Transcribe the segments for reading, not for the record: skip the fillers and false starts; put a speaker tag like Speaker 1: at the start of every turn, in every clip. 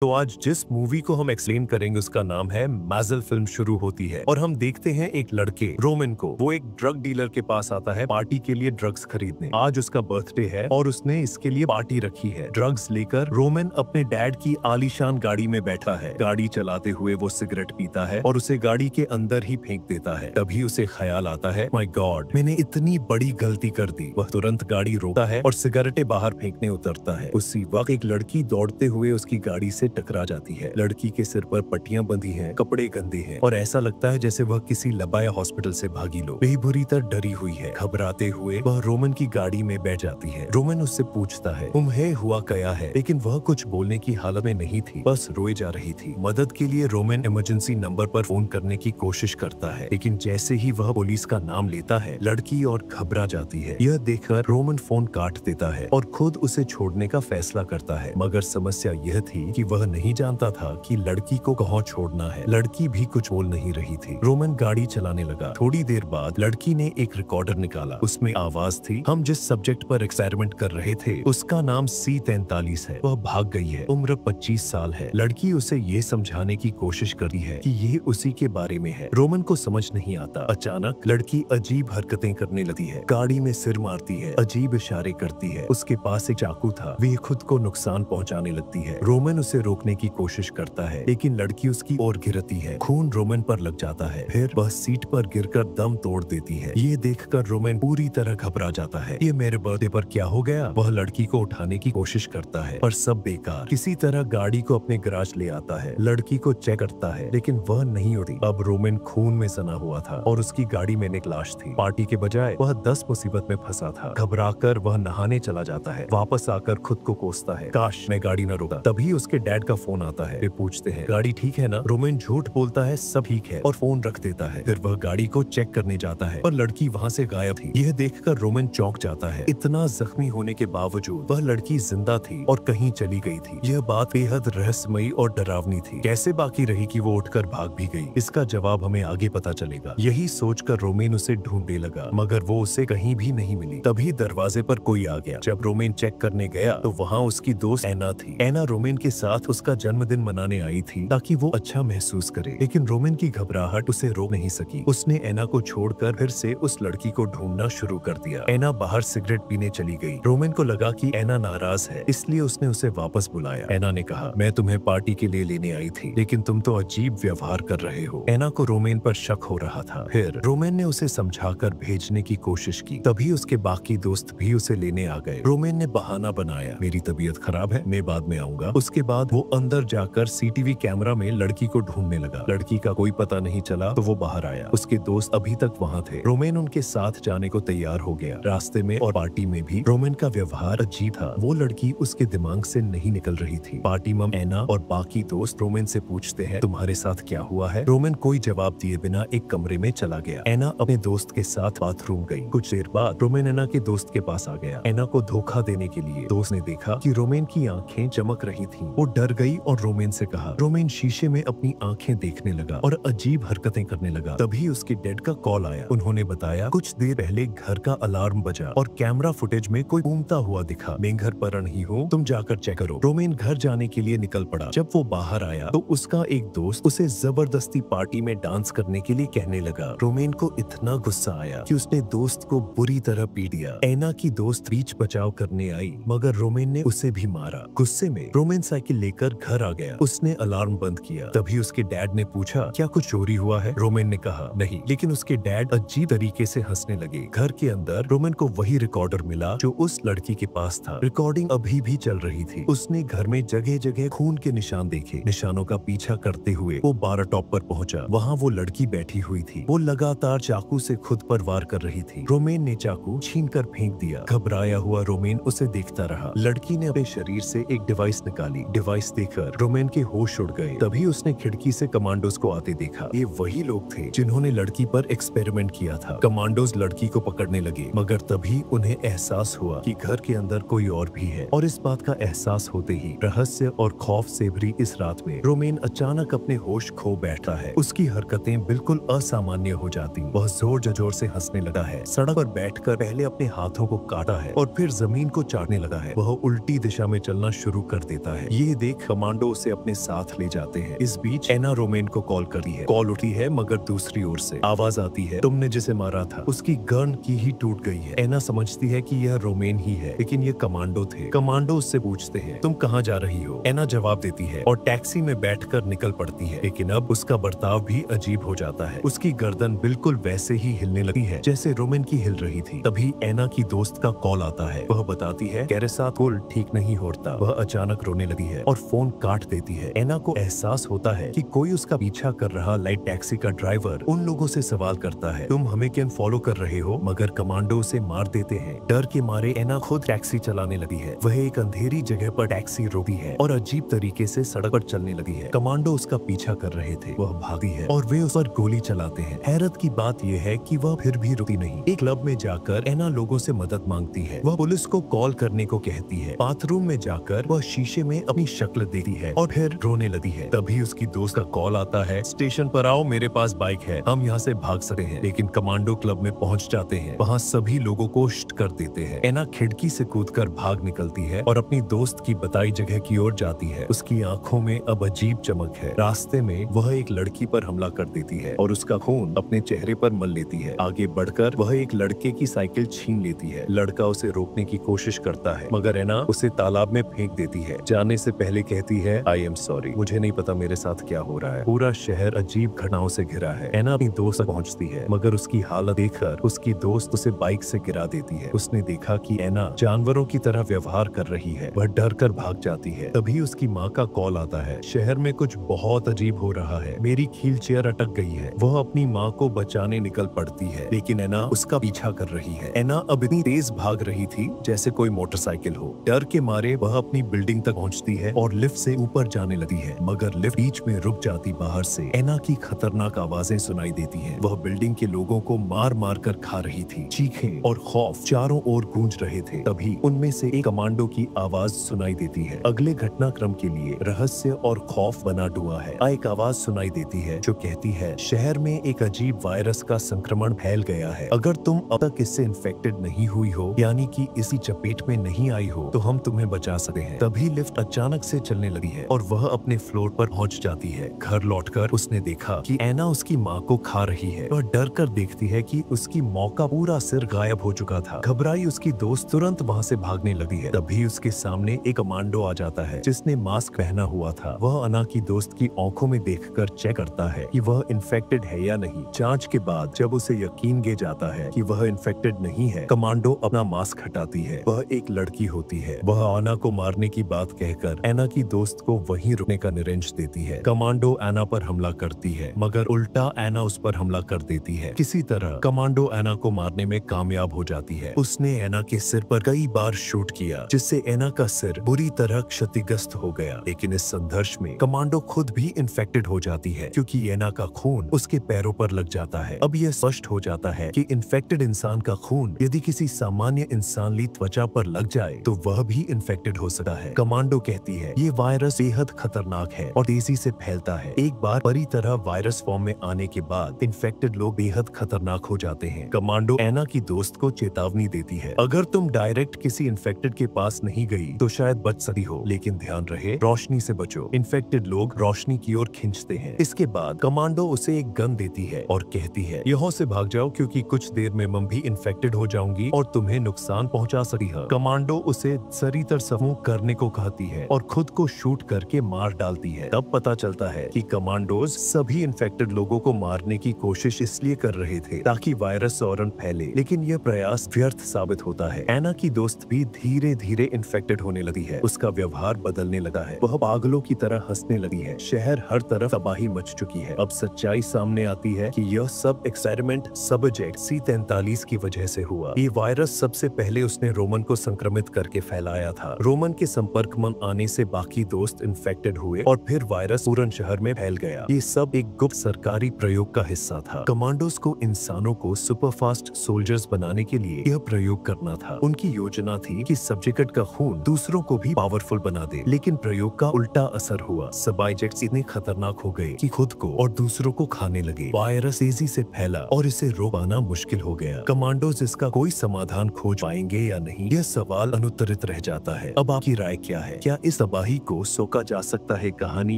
Speaker 1: तो आज जिस मूवी को हम एक्सप्लेन करेंगे उसका नाम है मैजल। फिल्म शुरू होती है और हम देखते हैं एक लड़के रोमन को। वो एक ड्रग डीलर के पास आता है पार्टी के लिए ड्रग्स खरीदने। आज उसका बर्थडे है और उसने इसके लिए पार्टी रखी है। ड्रग्स लेकर रोमन अपने डैड की आलीशान गाड़ी में बैठा है। गाड़ी चलाते हुए वो सिगरेट पीता है और उसे गाड़ी के अंदर ही फेंक देता है। तभी उसे ख्याल आता है, माय गॉड, मैंने इतनी बड़ी गलती कर दी। वह तुरंत गाड़ी रोकता है और सिगरेटें बाहर फेंकने उतरता है। उसी वक्त एक लड़की दौड़ते हुए उसकी गाड़ी से टकरा जाती है। लड़की के सिर पर पट्टियां बंधी हैं, कपड़े गंदे हैं और ऐसा लगता है जैसे वह किसी लबाया हॉस्पिटल से भागी लो। वही बुरी तरह डरी हुई है। घबराते हुए वह रोमन की गाड़ी में बैठ जाती है। रोमन उससे पूछता है, तुम्हें हुआ क्या है? लेकिन वह कुछ बोलने की हालत में नहीं थी, बस रोए जा रही थी। मदद के लिए रोमन इमरजेंसी नंबर पर फोन करने की कोशिश करता है, लेकिन जैसे ही वह पुलिस का नाम लेता है, लड़की और घबरा जाती है। यह देखकर रोमन फोन काट देता है और खुद उसे छोड़ने का फैसला करता है। मगर समस्या यह थी कि वह नहीं जानता था कि लड़की को कहाँ छोड़ना है। लड़की भी कुछ बोल नहीं रही थी। रोमन गाड़ी चलाने लगा। थोड़ी देर बाद लड़की ने एक रिकॉर्डर निकाला। उसमें आवाज थी, हम जिस सब्जेक्ट पर एक्सपेरिमेंट कर रहे थे उसका नाम C43 है। वह भाग गई है। उम्र 25 साल है। लड़की उसे ये समझाने की कोशिश करती है कि ये उसी के बारे में है। रोमन को समझ नहीं आता। अचानक लड़की अजीब हरकतें करने लगती है। गाड़ी में सिर मारती है, अजीब इशारे करती है। उसके पास एक चाकू था। वे खुद को नुकसान पहुंचाने लगती है। रोमन उसे रोकने की कोशिश करता है, लेकिन लड़की उसकी ओर गिरती है। खून रोमन पर लग जाता है। फिर वह सीट पर गिरकर दम तोड़ देती है। ये देखकर रोमन पूरी तरह घबरा जाता है। ये मेरे बर्थडे पर क्या हो गया? वह लड़की को उठाने की कोशिश करता है, पर सब बेकार। किसी तरह गाड़ी को अपने गैराज ले आता है। लड़की को चेक करता है, लेकिन वह नहीं उठी। अब रोमन खून में सना हुआ था और उसकी गाड़ी में एक लाश थी। पार्टी के बजाय वह 10 मुसीबत में फंसा था। घबराकर वह नहाने चला जाता है। वापस आकर खुद को कोसता है, काश मैं गाड़ी न रोकता। तभी उसके डैड का फोन आता है। वे पूछते हैं, गाड़ी ठीक है ना? रोमन झूठ बोलता है, सब ठीक है, और फोन रख देता है। फिर वह गाड़ी को चेक करने जाता है और लड़की वहाँ से गायब थी। यह देखकर रोमन चौंक जाता है। इतना जख्मी होने के बावजूद वह लड़की जिंदा थी और कहीं चली गई थी। यह बात बेहद रहस्यमयी और डरावनी थी। कैसे बाकी रही कि वो उठकर भाग भी गई? इसका जवाब हमें आगे पता चलेगा। यही सोचकर रोमन उसे ढूंढने लगा, मगर वो उसे कहीं भी नहीं मिली। तभी दरवाजे पर कोई आ गया। जब रोमन चेक करने गया तो वहाँ उसकी दोस्त एना थी। एना रोमन के साथ उसका जन्मदिन मनाने आई थी ताकि वो अच्छा महसूस करे, लेकिन रोमन की घबराहट उसे रोक नहीं सकी। उसने एना को छोड़कर फिर से उस लड़की को ढूंढना शुरू कर दिया। एना बाहर सिगरेट पीने चली गई। रोमन को लगा कि एना नाराज है, इसलिए उसने उसे वापस बुलाया। एना ने कहा, मैं तुम्हें पार्टी के लिए लेने आई थी, लेकिन तुम तो अजीब व्यवहार कर रहे हो। एना को रोमन पर शक हो रहा था। फिर रोमन ने उसे समझाकर भेजने की कोशिश की। तभी उसके बाकी दोस्त भी उसे लेने आ गए। रोमन ने बहाना बनाया, मेरी तबीयत खराब है, मैं बाद में आऊंगा। उसके बाद वो अंदर जाकर सीटीवी कैमरा में लड़की को ढूंढने लगा। लड़की का कोई पता नहीं चला तो वो बाहर आया। उसके दोस्त अभी तक वहाँ थे। रोमन उनके साथ जाने को तैयार हो गया। रास्ते में और पार्टी में भी रोमन का व्यवहार अजीब था। वो लड़की उसके दिमाग से नहीं निकल रही थी। पार्टी में एना और बाकी दोस्त रोमन से पूछते हैं, तुम्हारे साथ क्या हुआ है? रोमन कोई जवाब दिए बिना एक कमरे में चला गया। एना अपने दोस्त के साथ बाथरूम गई। कुछ देर बाद रोमन एना के दोस्त के पास आ गया। एना को धोखा देने के लिए दोस्त ने देखा कि रोमन की आंखें चमक रही थीं। वो डर गई और रोमन से कहा। रोमन शीशे में अपनी आंखें देखने लगा और अजीब हरकतें करने लगा। तभी उसके डैड का कॉल आया। उन्होंने बताया, कुछ देर पहले घर का अलार्म बजा और कैमरा फुटेज में कोई घूमता हुआ दिखा। मैं घर पर नहीं हूँ, तुम जाकर चेक करो। रोमन घर जाने के लिए निकल पड़ा। जब वो बाहर आया तो उसका एक दोस्त उसे जबरदस्ती पार्टी में डांस करने के लिए कहने लगा। रोमन को इतना गुस्सा आया कि उसने दोस्त को बुरी तरह पीट दिया। एना की दोस्त बीच बचाव करने आई, मगर रोमन ने उसे भी मारा। गुस्से में रोमन साइकिल लेकर घर आ गया। उसने अलार्म बंद किया। तभी उसके डैड ने पूछा, क्या कुछ चोरी हुआ है? रोमन ने कहा, नहीं, लेकिन उसके डैड अजीब तरीके से हंसने लगे। घर के अंदर रोमन को वही रिकॉर्डर मिला जो उस लड़की के पास था। रिकॉर्डिंग अभी भी चल रही थी। उसने घर में जगह जगह खून के निशान देखे। निशानों का पीछा करते हुए वो बार टॉप पर पहुंचा। वहाँ वो लड़की बैठी हुई थी। वो लगातार चाकू से खुद पर वार कर रही थी। रोमन ने चाकू छीनकर फेंक दिया। घबराया हुआ रोमन उसे देखता रहा। लड़की ने अपने शरीर से एक डिवाइस निकाली। डिवाइस देखकर रोमन के होश उड़ गए। तभी उसने खिड़की से कमांडोज को आते देखा। ये वही लोग थे जिन्होंने लड़की पर एक्सपेरिमेंट किया था। कमांडोज लड़की को पकड़ने लगे, मगर तभी उन्हें एहसास हुआ कि घर के अंदर कोई और भी है। और इस बात का एहसास होते ही रहस्य और खौफ से भरी इस रात में रोमन अचानक अपने होश खो बैठता है। उसकी हरकतें बिल्कुल असामान्य हो जाती। वह जोर जजोर से हंसने लगा है। सड़क पर बैठकर पहले अपने हाथों को काटा है और फिर जमीन को चाटने लगा है। वह उल्टी दिशा में चलना शुरू कर देता है। ये देख कमांडो उसे अपने साथ ले जाते हैं। इस बीच एना रोमेन को कॉल करती है। कॉल उठी है मगर दूसरी ओर से आवाज आती है, तुमने जिसे मारा था उसकी गन की ही टूट गई है। एना समझती है कि यह रोमेन ही है, लेकिन ये कमांडो थे। कमांडो उससे पूछते हैं, तुम कहाँ जा रही हो? एना जवाब देती है और टैक्सी में बैठकर निकल पड़ती है। लेकिन अब उसका बर्ताव भी अजीब हो जाता है। उसकी गर्दन बिल्कुल वैसे ही हिलने लगी है जैसे रोमेन की हिल रही थी। तभी एना की दोस्त का कॉल आता है। वह बताती है मेरे साथ कुल ठीक नहीं होता। वह अचानक रोने लगी है और फोन काट देती है। एना को एहसास होता है कि कोई उसका पीछा कर रहा लाइट टैक्सी का ड्राइवर उन लोगों से सवाल करता है, तुम हमें क्यों फॉलो कर रहे हो? मगर कमांडो उसे मार देते हैं। डर के मारे एना खुद टैक्सी चलाने लगी है। वह एक अंधेरी जगह पर टैक्सी रोकी है और अजीब तरीके से सड़क पर चलने लगी है। कमांडो उसका पीछा कर रहे थे। वह भागी है और वे उस पर गोली चलाते हैं। हैरत की बात यह है कि वह फिर भी रुकी नहीं। एक क्लब में जाकर एना लोगों से मदद मांगती है। वह पुलिस को कॉल करने को कहती है। बाथरूम में जाकर वह शीशे में अपनी शक्ल देखती है और फिर रोने लगी है। तभी उसकी दोस्त का कॉल आता है, स्टेशन पर आओ, मेरे पास बाइक है, हम यहाँ से भाग सकते हैं। लेकिन कमांडो क्लब में पहुँच जाते हैं। वहाँ सभी लोगों को श्ट कर देते हैं। एना खिड़की से कूदकर भाग निकलती है और अपनी दोस्त की बताई जगह की ओर जाती है। उसकी आंखों में अब अजीब चमक है। रास्ते में वह एक लड़की पर हमला कर देती है और उसका खून अपने चेहरे पर मल लेती है। आगे बढ़कर वह एक लड़के की साइकिल छीन लेती है। लड़का उसे रोकने की कोशिश करता है मगर एना उसे तालाब में फेंक देती है। जाने से पहले कहती है, आई एम सॉरी, मुझे नहीं पता मेरे साथ क्या हो रहा है। पूरा शहर अजीब घटनाओं से घिरा है। एना अपनी दोस्त तक पहुंचती है मगर उसकी हालत देखकर उसकी दोस्त उसे बाइक से गिरा देती है। उसने देखा कि एना जानवरों की तरह व्यवहार कर रही है। वह डर कर भाग जाती है। तभी उसकी माँ का कॉल आता है, शहर में कुछ बहुत अजीब हो रहा है, मेरी व्हील चेयर अटक गई है। वह अपनी माँ को बचाने निकल पड़ती है लेकिन एना उसका पीछा कर रही है। एना अब इतनी तेज भाग रही थी जैसे कोई मोटरसाइकिल हो। डर के मारे वह अपनी बिल्डिंग तक पहुंचती है और लिफ्ट से ऊपर जाने लगी है मगर लिफ्ट बीच में रुक जाती। बाहर से एना की खतरनाक आवाजें सुनाई देती हैं। वह बिल्डिंग के लोगों को मार मार कर खा रही थी। चीखें और खौफ चारों ओर गूंज रहे थे। तभी उनमें से एक कमांडो की आवाज सुनाई देती है। अगले घटनाक्रम के लिए रहस्य और खौफ बना हुआ है। एक आवाज सुनाई देती है जो कहती है, शहर में एक अजीब वायरस का संक्रमण फैल गया है। अगर तुम अब तक इससे इन्फेक्टेड नहीं हुई हो, यानी कि इसी चपेट में नहीं आई हो, तो हम तुम्हें बचा सकते हैं। तभी लिफ्ट अचानक से चलने लगी है और वह अपने फ्लोर पर पहुंच जाती है। घर लौटकर उसने देखा कि एना उसकी माँ को खा रही है। वह डर कर देखती है कि उसकी माँ का पूरा सिर गायब हो चुका था। घबराई उसकी दोस्त तुरंत वहाँ से भागने लगी है। तभी उसके सामने एक कमांडो आ जाता है जिसने मास्क पहना हुआ था। वह एना की दोस्त की आंखों में देखकर चेक करता है कि वह इन्फेक्टेड है या नहीं। जांच के बाद जब उसे यकीन हो जाता है कि वह इन्फेक्टेड नहीं है, कमांडो अपना मास्क हटाती है। वह एक लड़की होती है। वह एना को मारने की बात कहकर एना की दोस्त को वहीं रुकने का निर्देश देती है। कमांडो एना पर हमला करती है मगर उल्टा एना उस पर हमला कर देती है। किसी तरह कमांडो एना को मारने में कामयाब हो जाती है। उसने एना के सिर पर कई बार शूट किया जिससे एना का सिर बुरी तरह क्षतिग्रस्त हो गया। लेकिन इस संघर्ष में कमांडो खुद भी इन्फेक्टेड हो जाती है क्योंकि एना का खून उसके पैरों पर लग जाता है। अब यह स्पष्ट हो जाता है कि इन्फेक्टेड इंसान का खून यदि किसी सामान्य इंसानी त्वचा पर लग जाए तो वह भी इन्फेक्टेड हो सकता है। कमांडो कहती है ये वायरस बेहद खतरनाक है और तेजी से फैलता है। एक बार परी तरह वायरस फॉर्म में आने के बाद इन्फेक्टेड लोग बेहद खतरनाक हो जाते हैं। कमांडो एना की दोस्त को चेतावनी देती है, अगर तुम डायरेक्ट किसी इन्फेक्टेड के पास नहीं गई तो शायद बच सकती हो, लेकिन ध्यान रहे रोशनी से बचो। इन्फेक्टेड लोग रोशनी की ओर खींचते हैं। इसके बाद कमांडो उसे एक गन देती है और कहती है, यहाँ से भाग जाओ क्योंकि कुछ देर में मैं भी इन्फेक्टेड हो जाऊंगी और तुम्हें नुकसान पहुंचा सकती है। कमांडो उसे सरितर समूह करने को कहती है और खुद को शूट करके मार डालती है। तब पता चलता है कि कमांडोज सभी इन्फेक्टेड लोगों को मारने की कोशिश इसलिए कर रहे थे ताकि वायरस और फैले, लेकिन यह प्रयास व्यर्थ साबित होता है। एना की दोस्त भी धीरे धीरे इन्फेक्टेड होने लगी है। उसका व्यवहार बदलने लगा है। वह पागलों की तरह हंसने लगी है। शहर हर तरफ तबाही मच चुकी है। अब सच्चाई सामने आती है कि यह सब एक्सपेरिमेंट सब्जेक्ट C43 की वजह से हुआ। ये वायरस सबसे पहले उसने रोमन को संक्रमित करके फैलाया था। रोमन के संपर्क में आने से बाकी दोस्त इन्फेक्टेड हुए और फिर वायरस पूरे शहर में फैल गया। ये सब एक गुप्त सरकारी प्रयोग का हिस्सा था। कमांडोज को इंसानों को सुपरफास्ट सोल्जर्स बनाने के लिए यह प्रयोग करना था। उनकी योजना थी कि सब्जेक्ट का खून दूसरों को भी पावरफुल बना दे, लेकिन प्रयोग का उल्टा असर हुआ। सब्जेक्ट्स इतने खतरनाक हो गए कि खुद को और दूसरों को खाने लगे। वायरस तेजी से फैला और इसे रोक पाना मुश्किल हो गया। कमांडोज इसका कोई समाधान खोज पाएंगे या नहीं, यह सवाल अनुत्तरित रह जाता है। अब आपकी राय क्या है? क्या इस तबाही को सोखा जा सकता है, कहानी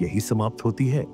Speaker 1: यही समाप्त होती है।